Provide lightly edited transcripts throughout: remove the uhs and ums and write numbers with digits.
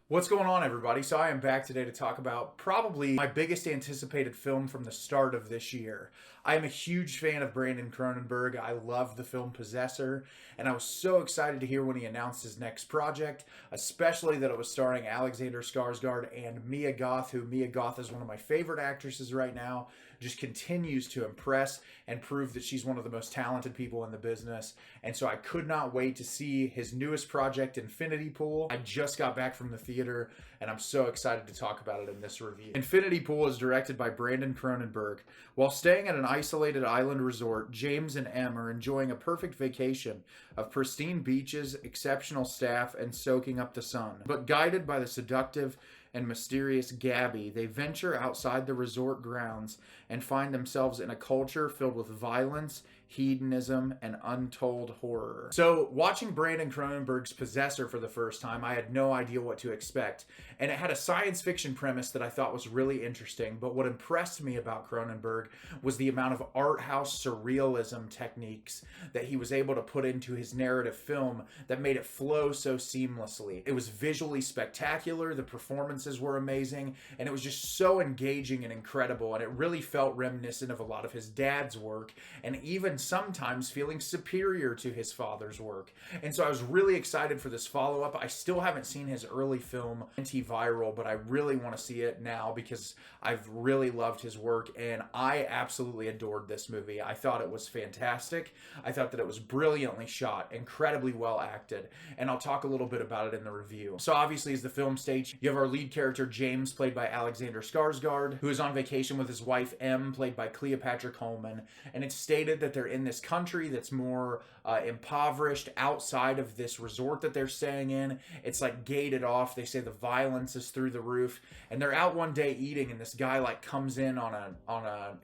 What's going on, everybody? So I am back today to talk about probably my biggest anticipated film from the start of this year. I am a huge fan of Brandon Cronenberg. I love the film Possessor, and I was so excited to hear when he announced his next project, especially that it was starring Alexander Skarsgård and Mia Goth, who Mia Goth is one of my favorite actresses right now, just continues to impress and prove that she's one of the most talented people in the business. And so I could not wait to see his newest project, Infinity Pool. I just got back from the theater, and I'm so excited to talk about it in this review. Infinity Pool is directed by Brandon Cronenberg. While staying at an isolated island resort, James and Em are enjoying a perfect vacation of pristine beaches, exceptional staff, and soaking up the sun. But guided by the seductive and mysterious Gabby, they venture outside the resort grounds and find themselves in a culture filled with violence, hedonism, and untold horror. So, watching Brandon Cronenberg's Possessor for the first time, I had no idea what to expect. And it had a science fiction premise that I thought was really interesting, but what impressed me about Cronenberg was the amount of art house surrealism techniques that he was able to put into his narrative film that made it flow so seamlessly. It was visually spectacular, the performances were amazing, and it was just so engaging and incredible, and it really felt reminiscent of a lot of his dad's work, and even sometimes feeling superior to his father's work. And so I was really excited for this follow-up. I still haven't seen his early film, Antiviral, but I really want to see it now because I've really loved his work, and I absolutely adored this movie. I thought it was fantastic. I thought that it was brilliantly shot, incredibly well acted, and I'll talk a little bit about it in the review. So obviously, as the film states, you have our lead character, James, played by Alexander Skarsgård, who is on vacation with his wife, Em, played by Cleopatra Coleman, and it's stated that they're in this country that's more impoverished outside of this resort that they're staying in. It's like gated off. They say the violence is through the roof, and they're out one day eating, and this guy like comes in on an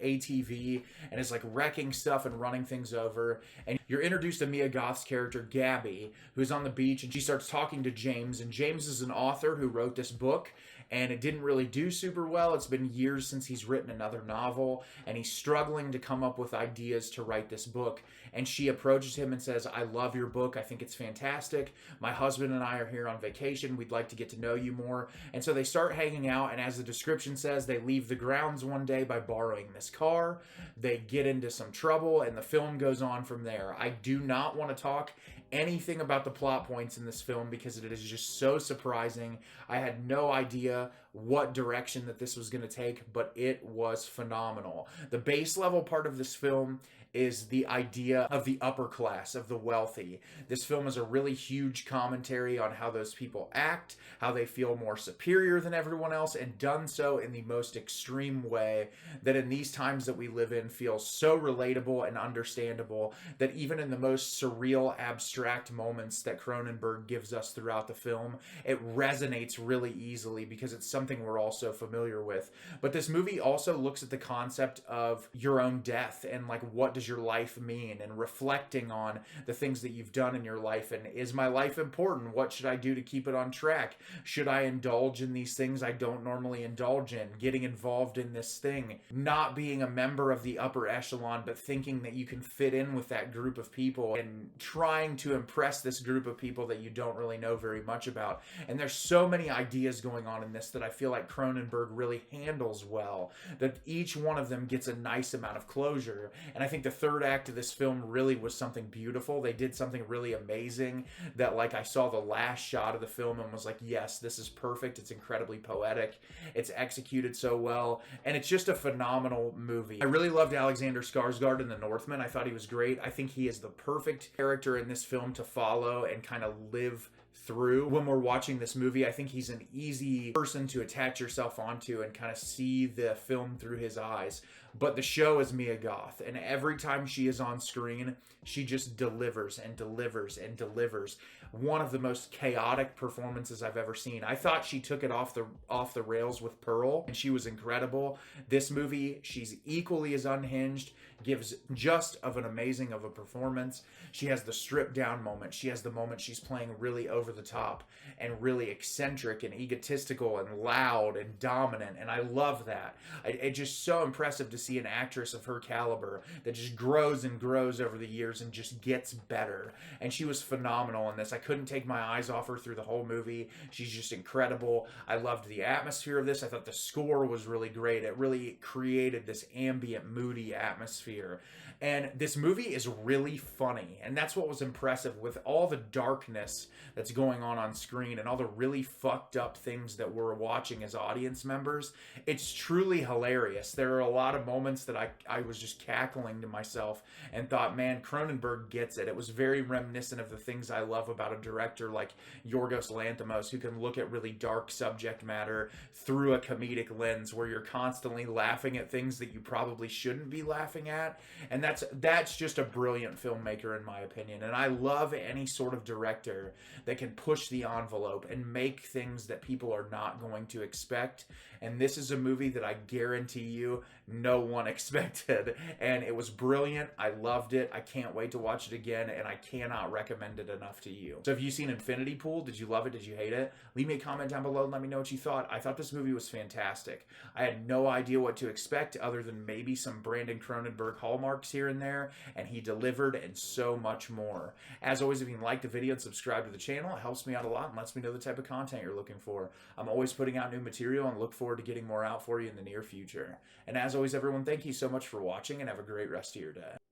ATV and is like wrecking stuff and running things over. And you're introduced to Mia Goth's character, Gabby, who's on the beach, and she starts talking to James, and James is an author who wrote this book, and it didn't really do super well. It's been years since he's written another novel, and he's struggling to come up with ideas to write this book. And she approaches him and says, "I love your book. I think it's fantastic. My husband and I are here on vacation. We'd like to get to know you more." And so they start hanging out, and as the description says, they leave the grounds one day by borrowing this car. They get into some trouble, and the film goes on from there. I do not want to talk anything about the plot points in this film because it is just so surprising. I had no idea what direction that this was going to take, but it was phenomenal. The base level part of this film is the idea of the upper class, of the wealthy. This film is a really huge commentary on how those people act, how they feel more superior than everyone else, and done so in the most extreme way that in these times that we live in feels so relatable and understandable that even in the most surreal, abstract moments that Cronenberg gives us throughout the film, it resonates really easily because it's something we're all so familiar with. But this movie also looks at the concept of your own death and like, what does your life mean, and reflecting on the things that you've done in your life, and is my life important? What should I do to keep it on track? Should I indulge in these things I don't normally indulge in? Getting involved in this thing, not being a member of the upper echelon, but thinking that you can fit in with that group of people and trying to impress this group of people that you don't really know very much about. And there's so many ideas going on in this that I feel like Cronenberg really handles well, that each one of them gets a nice amount of closure. And I think the third act of this film really was something beautiful. They did something really amazing that, like, I saw the last shot of the film and was like, yes, this is perfect. It's incredibly poetic. It's executed so well, and it's just a phenomenal movie. I really loved Alexander Skarsgård in The Northman. I thought he was great. I think he is the perfect character in this film to follow and kind of live through when we're watching this movie. I think he's an easy person to attach yourself onto and kind of see the film through his eyes. But the show is Mia Goth, and every time she is on screen, she just delivers and delivers and delivers. One of the most chaotic performances I've ever seen. I thought she took it off the rails with Pearl, and she was incredible. This movie, she's equally as unhinged, gives just of an amazing of a performance. She has the stripped down moment. She has the moment she's playing really over over the top and really eccentric and egotistical and loud and dominant, and I love that. It's just so impressive to see an actress of her caliber that just grows and grows over the years and just gets better. And she was phenomenal in this. I couldn't take my eyes off her through the whole movie. She's just incredible. I loved the atmosphere of this. I thought the score was really great. It really created this ambient, moody atmosphere. And this movie is really funny, and that's what was impressive with all the darkness that's going on screen and all the really fucked up things that we're watching as audience members. It's truly hilarious. There are a lot of moments that I was just cackling to myself and thought, man, Cronenberg gets it. It was very reminiscent of the things I love about a director like Yorgos Lanthimos, who can look at really dark subject matter through a comedic lens where you're constantly laughing at things that you probably shouldn't be laughing at. And that's just a brilliant filmmaker in my opinion. And I love any sort of director that can push the envelope and make things that people are not going to expect. And this is a movie that I guarantee you no one expected. And it was brilliant. I loved it. I can't wait to watch it again, and I cannot recommend it enough to you. So have you seen Infinity Pool? Did you love it? Did you hate it? Leave me a comment down below and let me know what you thought. I thought this movie was fantastic. I had no idea what to expect other than maybe some Brandon Cronenberg hallmarks here and there, and he delivered and so much more. As always, if you can like the video and subscribe to the channel, it helps me out a lot and lets me know the type of content you're looking for. I'm always putting out new material and look forward to getting more out for you in the near future. And as always, everyone, thank you so much for watching and have a great rest of your day.